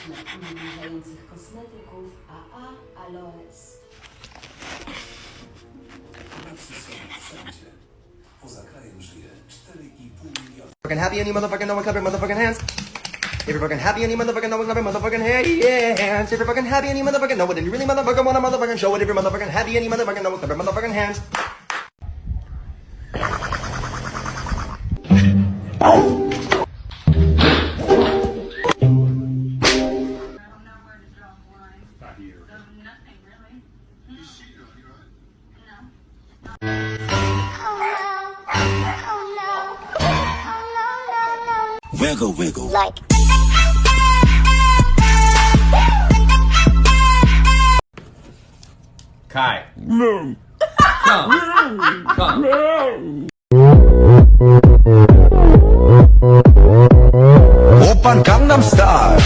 nawilżających kosmetyków AA Aloes. Maksy są wszędzie. Poza krajem żyje 4,5 miliona. Fucking happy and you motherfucking know and clap your motherfucking hands. If you're fucking happy and you motherfucking know and clap your motherfucking hands. If you're fucking happy and you motherfucking know it and you really motherfucking wanna motherfucking show it. If you're motherfucking happy and you motherfucking know and clap your motherfucking hands. Wiggle, wiggle. Like. Kai. Come. Open Gangnam Style.